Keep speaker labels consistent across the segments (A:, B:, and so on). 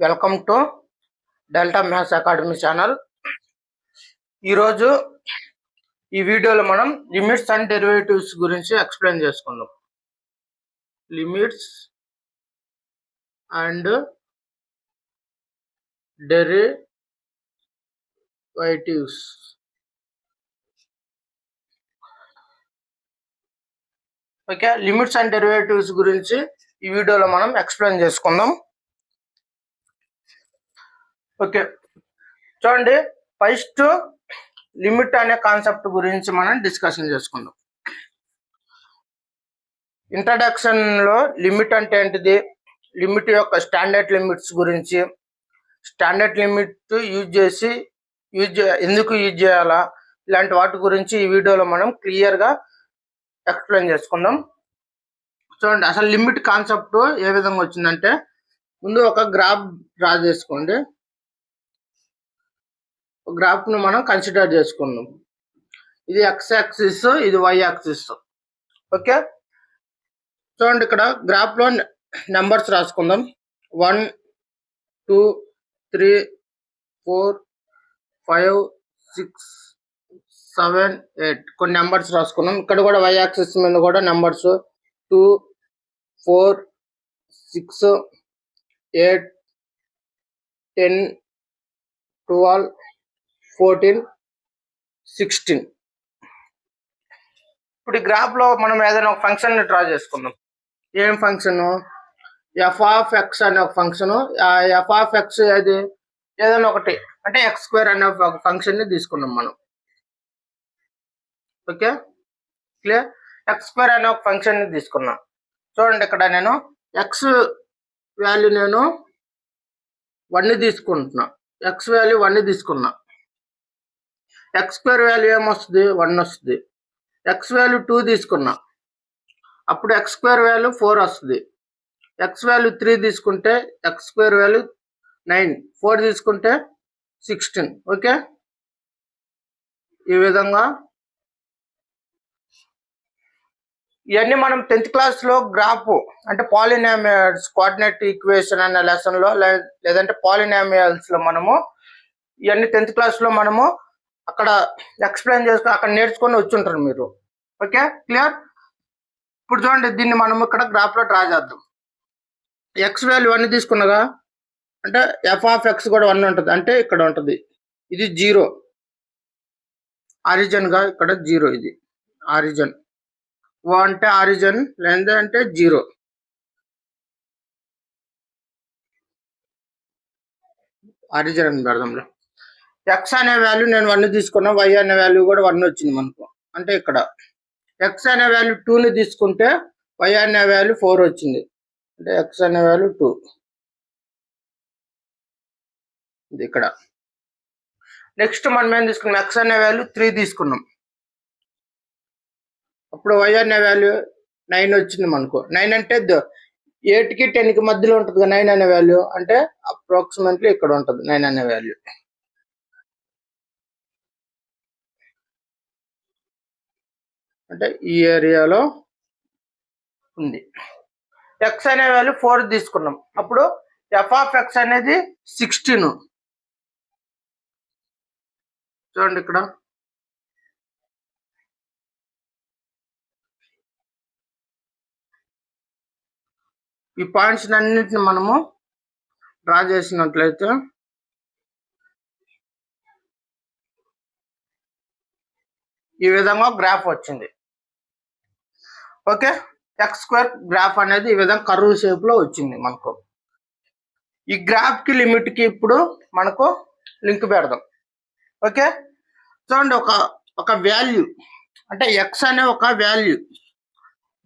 A: Welcome to delta maths academy channel. ఈరోజు ఈ వీడియోలో మనం లిమిట్స్ అండ్ డెరివేటివ్స్ గురించి ఎక్స్ప్లెయిన్ చేసుకుందాం. Limits and derivatives. Okay, limits and derivatives గురించి ఈ వీడియోలో మనం ఎక్స్ప్లెయిన్ చేసుకుందాం. ఓకే, చూడండి, ఫస్ట్ లిమిట్ అనే కాన్సెప్ట్ గురించి మనం డిస్కషన్ చేసుకుందాం. ఇంట్రడక్షన్ లో లిమిట్ అంటే ఏంటిది, లిమిట్ యొక్క స్టాండర్డ్ లిమిట్స్ గురించి, స్టాండర్డ్ లిమిట్ ఎందుకు యూజ్ చేయాలా, ఇలాంటి వాటి గురించి ఈ వీడియోలో మనం క్లియర్ గా ఎక్స్ప్లెయిన్ చేసుకుందాం. చూడండి, అసలు లిమిట్ కాన్సెప్ట్ ఏ విధంగా వచ్చిందంటే, ముందు ఒక గ్రాఫ్ డ్రా చేసుకోండి. గ్రాఫ్ ను మనం కన్సిడర్ చేసుకుందాం. ఇది ఎక్స్ యాక్సిస్, ఇది వై యాక్సిస్. ఓకే, చూడండి, ఇక్కడ గ్రాఫ్ లో నెంబర్స్ రాసుకుందాం. 1 2 3 4 5 6 7 8 కొన్ని నెంబర్స్ రాసుకున్నాం. ఇక్కడ కూడా వై యాక్సిస్ మీద కూడా నెంబర్స్ 2 4 6 8 10 12 14 16. ఇప్పుడు ఈ గ్రాఫ్ లో మనం ఏదైనా ఒక ఫంక్షన్ ని డ్రా చేసుకుందాం. ఏం ఫంక్షన్? ఎఫ్ ఆఫ్ ఎక్స్ అనే ఒక ఫంక్షన్. ఆ ఎఫ్ ఆఫ్ ఎక్స్ అది ఏదైనా ఒకటి, అంటే ఎక్స్ స్క్వేర్ అనే ఒక ఫంక్షన్ ని తీసుకున్నాం మనం. Okay, clear? ఎక్స్ స్క్వేర్ అనే ఒక ఫంక్షన్ ని తీసుకున్నాం. చూడండి, ఇక్కడ నేను ఎక్స్ వాల్యూ నేను 1 తీసుకుంటున్నా. ఎక్స్ వాల్యూ 1 తీసుకున్నా. ఎక్స్ స్క్వేర్ వాల్యూ ఏమొస్తుంది? 1 వస్తుంది. ఎక్స్ వాల్యూ 2 తీసుకున్నా, అప్పుడు ఎక్స్ స్క్వేర్ వాల్యూ 4 వస్తుంది. ఎక్స్ వాల్యూ 3 తీసుకుంటే ఎక్స్ స్క్వేర్ వాల్యూ 9, 4 తీసుకుంటే 16. ఓకే, ఈ విధంగా ఇవన్నీ మనం 10th క్లాస్ లో గ్రాఫ్ అంటే పాలినామియల్స్ కోఆర్డినేట్ ఈక్వేషన్ అనే లెసన్ లో, లేదంటే పాలినామియల్స్ లో మనము ఇవన్నీ 10th క్లాస్ లో మనము అక్కడ ఎక్స్ప్లెయిన్ చేసుకుని అక్కడ నేర్చుకొని వచ్చి ఉంటారు మీరు. Okay, clear? ఇప్పుడు చూడండి, దీన్ని మనం ఇక్కడ గ్రాఫ్ లో డ్రా చేద్దాం. ఎక్స్ వాల్యూ 1 తీసుకున్నగా, అంటే ఎఫ్ ఆఫ్ ఎక్స్ కూడా 1 ఉంటుంది, అంటే ఇక్కడ ఉంటుంది. ఇది 0 ఆరిజిన్ గా, ఇక్కడ 0 ఇది ఆరిజిన్. ఓ అంటే ఆరిజిన్, లేదంటే 0. ఆరిజిన్ అని పెడదాంలే. ఎక్స్ అనే వాల్యూ నేను 1 తీసుకున్నా, వై అనే వాల్యూ కూడా 1 వచ్చింది మనకు, అంటే ఇక్కడ ఎక్స్ అనే వాల్యూ 2ని తీసుకుంటే వై అనే వాల్యూ 4 వచ్చింది, అంటే ఎక్స్ అనే వాల్యూ 2 ఇది ఇక్కడ. నెక్స్ట్ మనం ఏం తీసుకున్నాం? ఎక్స్ అనే వాల్యూ 3 తీసుకున్నాం, అప్పుడు వై అనే వాల్యూ 9 వచ్చింది మనకు. 9 అంటే 8కి 10కి మధ్యలో ఉంటుంది కదా 9 అనే వాల్యూ, అంటే అప్రాక్సిమేట్లీ ఇక్కడ ఉంటుంది 9 అనే వాల్యూ. అంటే ఈ ఏరియాలో ఉంది. ఎక్స్ అనే వాల్యూ 4 తీసుకున్నాం, అప్పుడు ఎఫ్ ఆఫ్ ఎక్స్ అనేది 16. చూడండి, ఇక్కడ ఈ పాయింట్స్ అన్నింటిని మనము డ్రా చేసినట్లయితే ఈ విధంగా గ్రాఫ్ వచ్చింది. ఓకే, ఎక్స్ స్క్వేర్ గ్రాఫ్ అనేది ఈ విధంగా కర్వ్ షేప్ లో వచ్చింది మనకు. ఈ గ్రాఫ్ కి లిమిట్ కి ఇప్పుడు మనకు లింక్ పెడదాం. ఓకే, చూడండి, ఒక వాల్యూ అంటే ఎక్స్ అనే ఒక వాల్యూ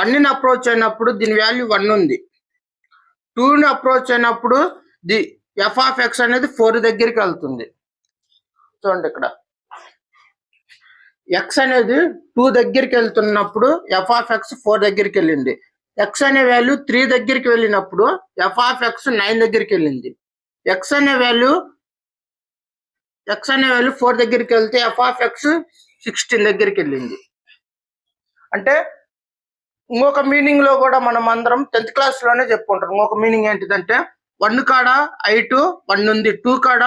A: 1ని అప్రోచ్ అయినప్పుడు దీని వాల్యూ 1 ఉంది. 2ని అప్రోచ్ అయినప్పుడు ది ఎఫ్ ఆఫ్ ఎక్స్ అనేది 4 దగ్గరికి వెళ్తుంది. చూడండి, ఇక్కడ ఎక్స్ అనేది 2 దగ్గరికి వెళ్తున్నప్పుడు ఎఫ్ ఆఫ్ ఎక్స్ 4 దగ్గరికి వెళ్ళింది. ఎక్స్ అనే వాల్యూ 3 దగ్గరికి వెళ్ళినప్పుడు ఎఫ్ ఆఫ్ ఎక్స్ 9 దగ్గరికి వెళ్ళింది. ఎక్స్ అనే వాల్యూ 4 దగ్గరికి వెళ్తే ఎఫ్ ఆఫ్ ఎక్స్ 16 దగ్గరికి వెళ్ళింది. అంటే ఇంకొక మీనింగ్ లో కూడా మనం అందరం 10th క్లాస్ లోనే చెప్పుకుంటాం. ఇంకొక మీనింగ్ ఏంటిదంటే, 1 కాడ i2 1 ఉంది, 2 కాడ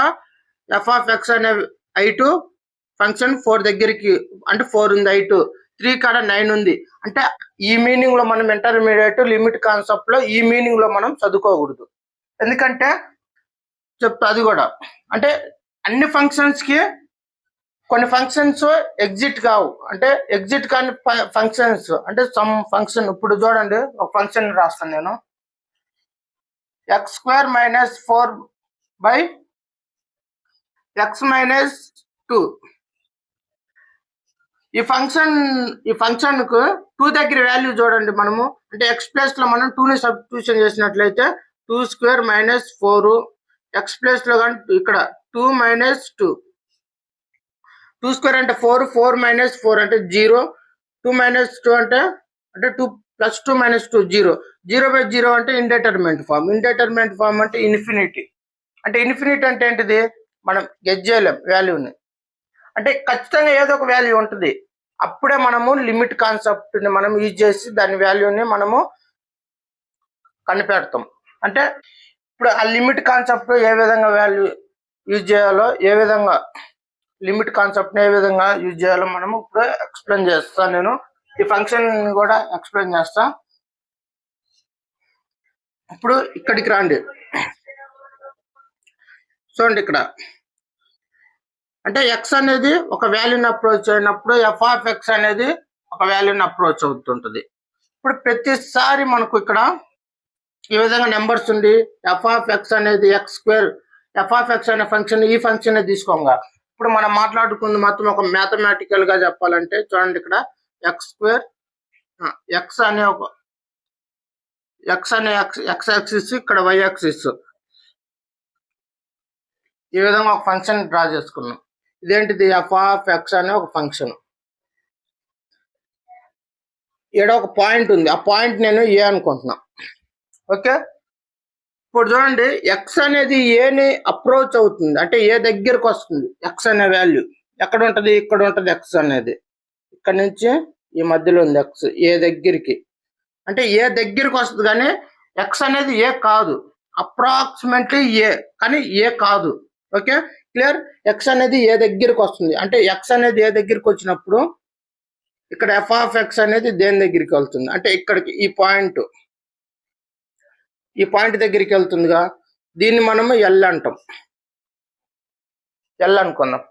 A: ఎఫ్ ఆఫ్ ఎక్స్ అనే i2 ఫంక్షన్ 4 దగ్గరికి అంటే 4 ఉంది, i2 3 కాడ 9 ఉంది. అంటే ఈ మీనింగ్ లో మనం ఇంటర్మీడియట్ లిమిట్ కాన్సెప్ట్ లో ఈ మీనింగ్ లో మనం చదువుకోకూడదు. ఎందుకంటే చెప్తా అది కూడా అంటే అన్ని ఫంక్షన్స్ కి కొన్ని ఫంక్షన్స్ ఎగ్జిట్ కావు, అంటే ఎగ్జిట్ కాని ఫంక్షన్స్ అంటే సమ్ ఫంక్షన్. ఇప్పుడు చూడండి ఒక ఫంక్షన్ రాస్తాను నేను, x² - 4/x-2. ఈ ఫంక్షన్ కు 2 దగ్గర వాల్యూ చూడండి మనము, అంటే ఎక్స్ ప్లేస్ లో మనం 2 ని సబ్స్టిట్యూషన్ చేసినట్లయితే 2² - 4, ఎక్స్ ప్లేస్ లో కానీ ఇక్కడ 2 - 2, 2² అంటే 4, 4 - 4 అంటే 0, 2 - 2 అంటే 2 + 2 - 2 0, 0/0 అంటే ఇండెటర్మినెంట్ ఫామ్, ఇండెటర్మినెంట్ ఫామ్ అంటే ఇన్ఫినిటీ. అంటే ఇన్ఫినిటీ అంటే ఏంటిది, మనం గెస్ చేయలేం వాల్యూని, అంటే ఖచ్చితంగా ఏదో ఒక వాల్యూ ఉంటుంది. అప్పుడే మనము లిమిట్ కాన్సెప్ట్ ని మనం యూజ్ చేసి దాని వాల్యూని మనము కనిపెడతాం. అంటే ఇప్పుడు ఆ లిమిట్ కాన్సెప్ట్ ఏ విధంగా వాల్యూ యూజ్ చేయాలో, ఏ విధంగా లిమిట్ కాన్సెప్ట్ ని ఏ విధంగా యూజ్ చేయాలో మనము ఇప్పుడు ఎక్స్ప్లెయిన్ చేస్తాను. నేను ఈ ఫంక్షన్ కూడా ఎక్స్ప్లెయిన్ చేస్తా. ఇప్పుడు ఇక్కడికి రండి, చూడండి ఇక్కడ అంటే ఎక్స్ అనేది ఒక వాల్యూని అప్రోచ్ అయినప్పుడు ఎఫ్ ఆఫ్ ఎక్స్ అనేది ఒక వాల్యూని అప్రోచ్ అవుతుంటుంది. ఇప్పుడు ప్రతిసారి మనకు ఇక్కడ ఈ విధంగా నెంబర్స్ ఉండి ఎఫ్ ఆఫ్ ఎక్స్ అనేది x², ఎఫ్ ఆఫ్ ఎక్స్ అనే ఫంక్షన్ ఈ ఫంక్షన్ తీసుకోగా ఇప్పుడు మనం మాట్లాడుకుంది మొత్తం ఒక మ్యాథమెటికల్ గా చెప్పాలంటే చూడండి ఇక్కడ x² ఎక్స్ అనే ఒక ఎక్స్ యాక్సిస్, ఇక్కడ y యాక్సిస్, ఈ విధంగా ఒక ఫంక్షన్ డ్రా చేసుకున్నాం. ఇదేంటిది ఎఫ్ ఆఫ్ ఎక్స్ అనే ఒక ఫంక్షన్. ఇక్కడ ఒక పాయింట్ ఉంది, ఆ పాయింట్ నేను ఏ అనుకుంటున్నా. ఓకే, ఇప్పుడు చూడండి ఎక్స్ అనేది ఏని అప్రోచ్ అవుతుంది, అంటే ఏ దగ్గరకు వస్తుంది. ఎక్స్ అనే వాల్యూ ఎక్కడ ఉంటది, ఇక్కడ ఉంటది. ఎక్స్ అనేది ఇక్కడ నుంచి ఈ మధ్యలో ఉంది ఎక్స్, ఏ దగ్గరికి, అంటే ఏ దగ్గరికి వస్తుంది. కానీ ఎక్స్ అనేది ఏ కాదు, అప్రాక్సిమేట్లీ ఏ, కానీ ఏ కాదు. Okay clear. ఎక్స్ అనేది ఏ దగ్గరికి వస్తుంది, అంటే ఎక్స్ అనేది ఏ దగ్గరికి వచ్చినప్పుడు ఇక్కడ ఎఫ్ ఆఫ్ ఎక్స్ అనేది దేని దగ్గరికి వెళ్తుంది, అంటే ఇక్కడికి ఈ పాయింట్ దగ్గరికి వెళ్తుందిగా, దీన్ని మనము ఎల్ అంటాం, ఎల్ అనుకుందాం.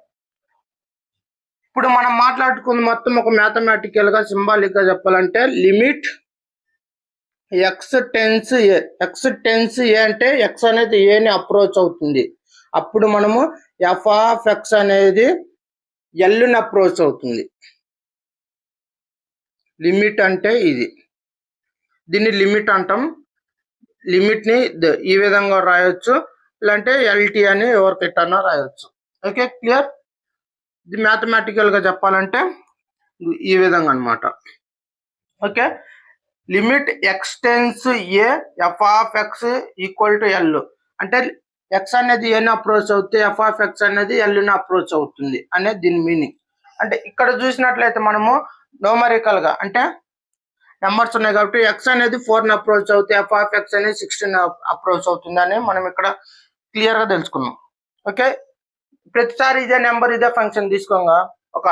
A: ఇప్పుడు మనం మాట్లాడుకుంది మొత్తం ఒక మ్యాథమెటికల్ గా సింబాలిక్ గా చెప్పాలంటే లిమిట్ ఎక్స్ టెన్స్ ఏ. ఎక్స్ టెన్స్ ఏ అంటే ఎక్స్ అనేది ఏని అప్రోచ్ అవుతుంది, అప్పుడు మనము ఎఫ్ ఆఫ్ ఎక్స్ అనేది ఎల్ని అప్రోచ్ అవుతుంది. లిమిట్ అంటే ఇది, దీన్ని లిమిట్ అంటాం. లిమిట్ ని ఈ విధంగా రాయొచ్చు, లేదంటే ఎల్టీ అని ఎవరికి ఎట్టన్నా రాయొచ్చు. Okay clear. ఇది మ్యాథమెటికల్ గా చెప్పాలంటే ఈ విధంగా అన్నమాట. Okay, limit x tense A F of X equal to L, అంటే ఎక్స్ అనేది ఏని అప్రోచ్ అవుతే ఎఫ్ ఆఫ్ ఎక్స్ అనేది ఎల్ని అప్రోచ్ అవుతుంది అనేది దీని మీనింగ్. అంటే ఇక్కడ చూసినట్లయితే మనము న్యూమరికల్ గా అంటే నెంబర్స్ ఉన్నాయి కాబట్టి ఎక్స్ అనేది 4 అప్రోచ్ అవుతే ఎఫ్ ఆఫ్ ఎక్స్ అనేది 16 అప్రోచ్ అవుతుంది అని మనం ఇక్కడ క్లియర్ గా తెలుసుకున్నాం. ఓకే, ప్రతిసారి ఇదే నెంబర్ ఇదే ఫంక్షన్ తీసుకోగా ఒక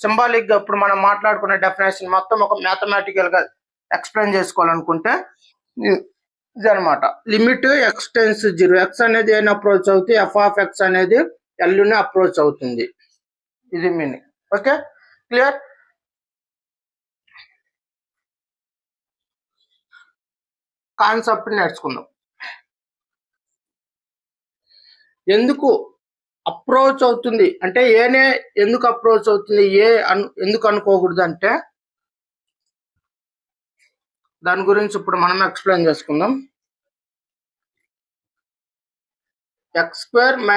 A: సింబాలిక్ గా ఇప్పుడు మనం మాట్లాడుకునే డెఫినేషన్ మొత్తం ఒక మ్యాథమెటికల్ గా ఎక్స్ప్లెయిన్ చేసుకోవాలనుకుంటే ఇది అనమాట. లిమిట్ ఎక్స్ టెన్స్ 0, ఎక్స్ అనేది ఏని అప్రోచ్ అవుతే ఎఫ్ ఆఫ్ ఎక్స్ అనేది ఎల్ని అప్రోచ్ అవుతుంది, ఇది మీనింగ్. Okay clear. కాన్సెప్ట్ నేర్చుకుందాం. ఎందుకు అప్రోచ్ అవుతుంది అంటే ఏనే ఎందుకు అప్రోచ్ అవుతుంది, ఏ ఎందుకు అనుకోకూడదు అంటే దాని గురించి ఇప్పుడు మనం ఎక్స్ప్లెయిన్ చేసుకుందాం. x² -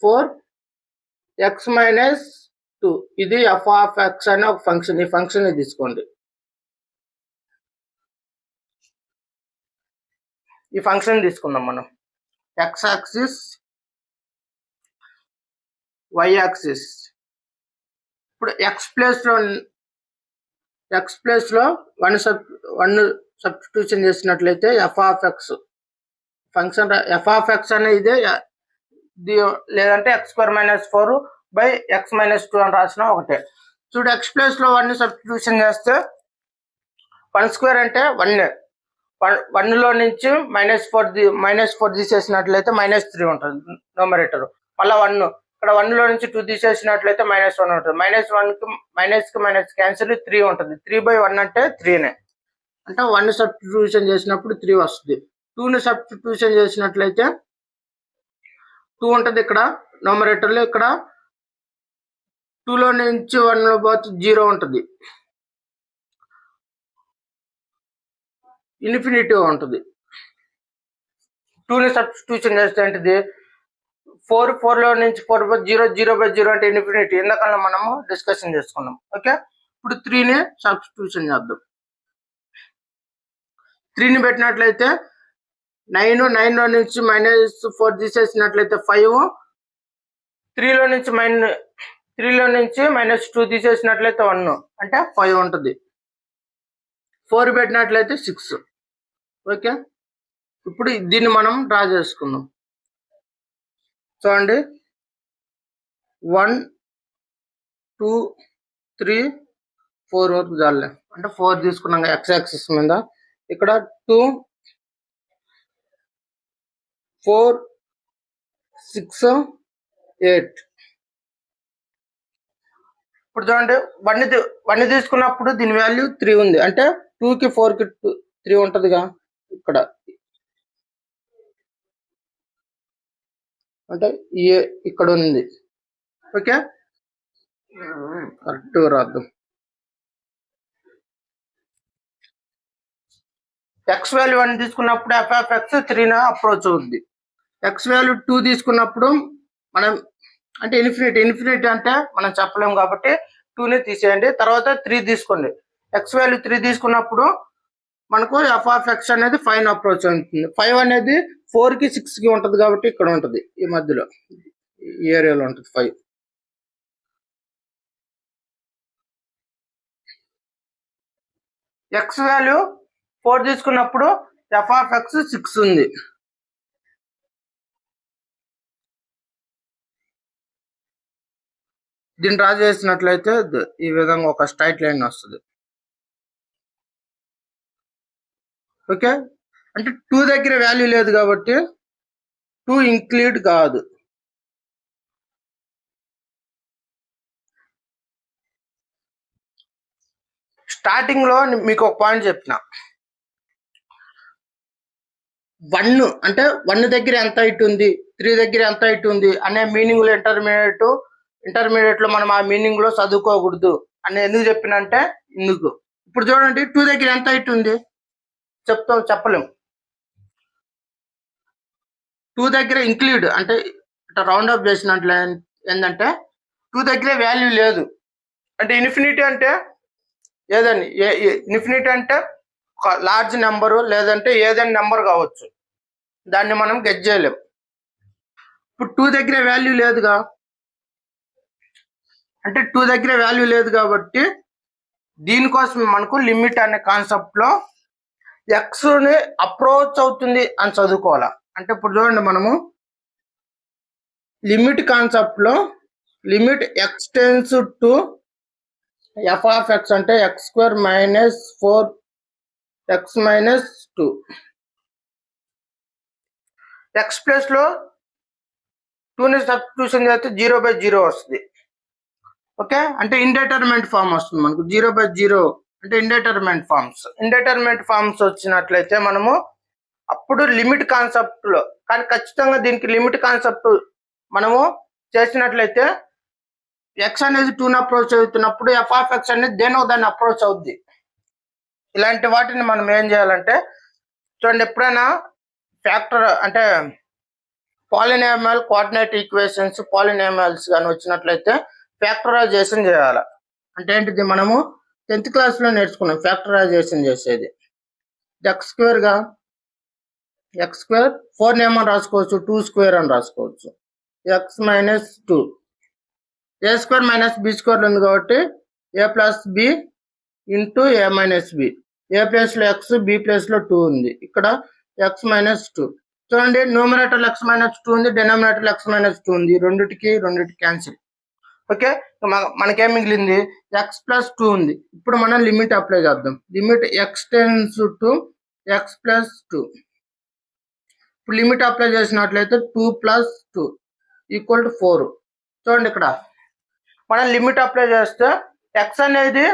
A: 4x-2 ఇది ఎఫ్ ఆఫ్ ఎక్స్ అనే ఒక ఫంక్షన్. ఈ ఫంక్షన్ తీసుకోండి, ఈ ఫంక్షన్ తీసుకుందాం మనం. X axis, Y axis. ఇప్పుడు ఎక్స్ ప్లేస్ లో 1 సబ్స్టిట్యూషన్ చేసినట్లయితే F of X function F of X అనేది లేదంటే X square minus 4 by X minus 2 అని రాసిన ఒకటే. చూడు ఎక్స్ ప్లేస్ లో 1 సబ్స్టిట్యూషన్ చేస్తే 1 స్క్వేర్ అంటే 1 లో నుంచి -4 తీసేసినట్లయితే -3 ఉంటుంది న్యూమరేటర్. మళ్ళీ 1 ఇక్కడ 1 లో నుంచి 2 తీసేసినట్లయితే -1 ఉంటుంది. -1కి మైనస్ క్యాన్సిల్ 3 ఉంటుంది. 3/1 అంటే 3నే. అంటే 1 సబ్స్టిట్యూషన్ చేసినప్పుడు 3 వస్తుంది. 2ని సబ్స్టిట్యూషన్ చేసినట్లయితే 2 ఉంటుంది ఇక్కడ న్యూమరేటర్లో. ఇక్కడ 2 లో నుంచి 1 లో పోతే 0 ఉంటుంది, ఇన్ఫినిటీ ఉంటుంది. 2ని సబ్స్టిట్యూషన్ చేస్తే ఏంటిది 4 లో నుంచి 4 0/0 అంటే ఇన్ఫినిటీ. ఎందుకన్నా మనము డిస్కషన్ చేసుకున్నాం. ఓకే, ఇప్పుడు 3ని సబ్స్టిట్యూషన్ చేద్దాం. 3ని పెట్టినట్లయితే 9 లో నుంచి -4 తీసేసినట్లయితే 5, 3 లో నుంచి -2 తీసేసినట్లయితే 1 అంటే 5 ఉంటుంది. 4 పెట్టినట్లయితే 6. ఓకే, ఇప్పుడు దీన్ని మనం డ్రా చేసుకుందాం. చూడండి 1 2 3 4 వరకు చాలే. అంటే 4 తీసుకున్నాం ఎక్స్ యాక్సిస్ మీద. ఇక్కడ 2 4 6 8. ఇప్పుడు చూడండి 1 తీసుకున్నప్పుడు దీని వాల్యూ 3 ఉంది. అంటే 2కి 4కి 3 ఉంటుందిగా ఇక్కడ. అంటే ఇక్కడ ఉంది. ఓకే, కరెక్ట్ రాద్దాం. ఎక్స్ వాల్యూ 1 తీసుకున్నప్పుడు ఎఫ్ ఆఫ్ ఎక్స్ 3న అప్రోచ్ అవుద్ది. ఎక్స్ వాల్యూ 2 తీసుకున్నప్పుడు మనం అంటే ఇన్ఫినిటీ అంటే మనం చెప్పలేము కాబట్టి 2ని తీసేయండి. తర్వాత 3 తీసుకోండి. ఎక్స్ వాల్యూ 3 తీసుకున్నప్పుడు మనకు ఎఫ్ ఆఫ్ ఎక్స్ అనేది 5 అప్రోచ్ అవుతుంది. 5 అనేది 4కి 6కి ఉంటుంది కాబట్టి ఇక్కడ ఉంటుంది, ఈ మధ్యలో ఈ ఏరియాలో ఉంటుంది 5. ఎక్స్ వాల్యూ 4 తీసుకున్నప్పుడు ఎఫ్ ఆఫ్ ఎక్స్ 6 ఉంది. దీన్ని డ్రా చేసినట్లయితే ఈ విధంగా ఒక స్ట్రైట్ లైన్ వస్తుంది. ఓకే, అంటే 2 దగ్గర వాల్యూ లేదు కాబట్టి 2 ఇంక్లూడ్ కాదు. స్టార్టింగ్ లో మీకు ఒక పాయింట్ చెప్పిన, 1 అంటే 1 దగ్గర ఎంత హైట్ ఉంది, 3 దగ్గర ఎంత హైట్ ఉంది అనే మీనింగ్ లో ఇంటర్మీడియట్ లో మనం ఆ మీనింగ్ లో చదువుకోకూడదు అని ఎందుకు చెప్పినంటే ఇందుకు. ఇప్పుడు చూడండి 2 దగ్గర ఎంత హైట్ ఉంది చెప్పలేము. 2 దగ్గర ఇంక్లూడ్ అంటే రౌండ్ అప్ చేసినట్లు ఏంటంటే 2 దగ్గర వాల్యూ లేదు. అంటే ఇన్ఫినిటీ అంటే ఏదని ఇన్ఫినిటీ అంటే లార్జ్ నెంబరు లేదంటే ఏదైనా నెంబర్ కావచ్చు, దాన్ని మనం గెట్ చేయలేం. ఇప్పుడు 2 దగ్గర వాల్యూ లేదుగా, అంటే 2 దగ్గర వాల్యూ లేదు కాబట్టి దీనికోసం మనకు లిమిట్ అనే కాన్సెప్ట్ లో ఎక్స్ని అప్రోచ్ అవుతుంది అని చదువుకోవాలా. అంటే ఇప్పుడు చూడండి మనము లిమిట్ కాన్సెప్ట్ లో limit x tends to f of x అంటే x square -4 x -2. X place లో 2ని సబ్స్టిట్యూషన్ చేస్తే 0/0 వస్తుంది. ఓకే, అంటే ఇండెటర్మినెంట్ ఫామ్ వస్తుంది మనకు. 0/0 అంటే ఇండెటర్మినెంట్ ఫామ్స్ వచ్చినట్లయితే మనము అప్పుడు లిమిట్ కాన్సెప్ట్ లో, కానీ ఖచ్చితంగా దీనికి లిమిట్ కాన్సెప్ట్ మనము చేసినట్లయితే ఎక్స్ అనేది 2ని అప్రోచ్ అవుతున్నప్పుడు ఎఫ్ ఆఫ్ ఎక్స్ అనేది దాన్ని అప్రోచ్ అవుద్ది. ఇలాంటి వాటిని మనం ఏం చేయాలంటే చూడండి, ఎప్పుడైనా ఫ్యాక్టర్ అంటే పాలినామియల్ కోఆర్డినేట్ ఈక్వేషన్స్ పాలినామియల్స్ కానీ వచ్చినట్లయితే ఫ్యాక్టరైజేషన్ చేయాలి. అంటే ఏంటిది, మనము 10th క్లాస్లో నేర్చుకున్నాం ఫ్యాక్టరైజేషన్ చేసేది. ఎక్స్ స్క్వేర్ 4 ఏమని రాసుకోవచ్చు, 2 స్క్వేర్ అని రాసుకోవచ్చు. ఎక్స్ -2 ఏ స్క్వేర్ - బి స్క్వేర్ ఉంది కాబట్టి a + b into a - b. A place లో ఎక్స్, బి ప్లేస్ లో 2 ఉంది. ఇక్కడ ఎక్స్ -2 చూడండి, న్యూమరేటర్ x మైనస్ 2 ఉంది, డినామినేటర్ x మైనస్ 2 ఉంది. రెండిటికి క్యాన్సిల్. ఓకే, మనకేం మిగిలింది? x ప్లస్ 2 ఉంది. ఇప్పుడు మనం లిమిట్ అప్లై చేద్దాం. Limit x tends to x plus 2. ఇప్పుడు లిమిట్ అప్లై చేసినట్లయితే 2 ప్లస్ 2 ఈక్వల్ టు 4. చూడండి, ఇక్కడ మనం లిమిట్ అప్లై చేస్తే x అనేది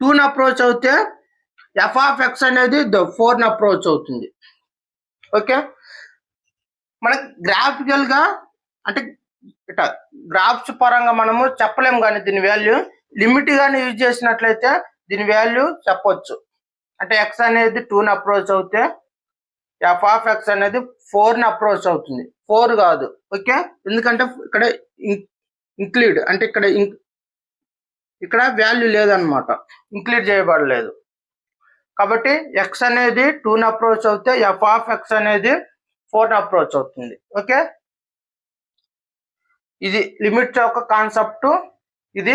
A: 2ని అప్రోచ్ అవుతే f ఆఫ్ x అనేది 4ని అప్రోచ్ అవుతుంది. ఓకే, మనకి గ్రాఫికల్ గా అంటే ఇట్లా గ్రాఫ్స్ పరంగా మనము చెప్పలేము, కానీ దీని వాల్యూ లిమిట్ గాని యూజ్ చేసినట్లయితే దీని వాల్యూ చెప్పొచ్చు. అంటే x అనేది 2ని అప్రోచ్ అవుతే f ఆఫ్ x అనేది 4ని అప్రోచ్ అవుతుంది. 4 కాదు. ఓకే, ఎందుకంటే ఇక్కడ ఇంక్లూడ్ అంటే ఇక్కడ వాల్యూ లేదనమాట, ఇంక్లూడ్ చేయబడలేదు. కాబట్టి x అనేది 2ని అప్రోచ్ అవుతే f ఆఫ్ x అనేది 4ని అప్రోచ్ అవుతుంది. ఓకే, ఇది లిమిట్ యొక్క కాన్సెప్ట్. ఇది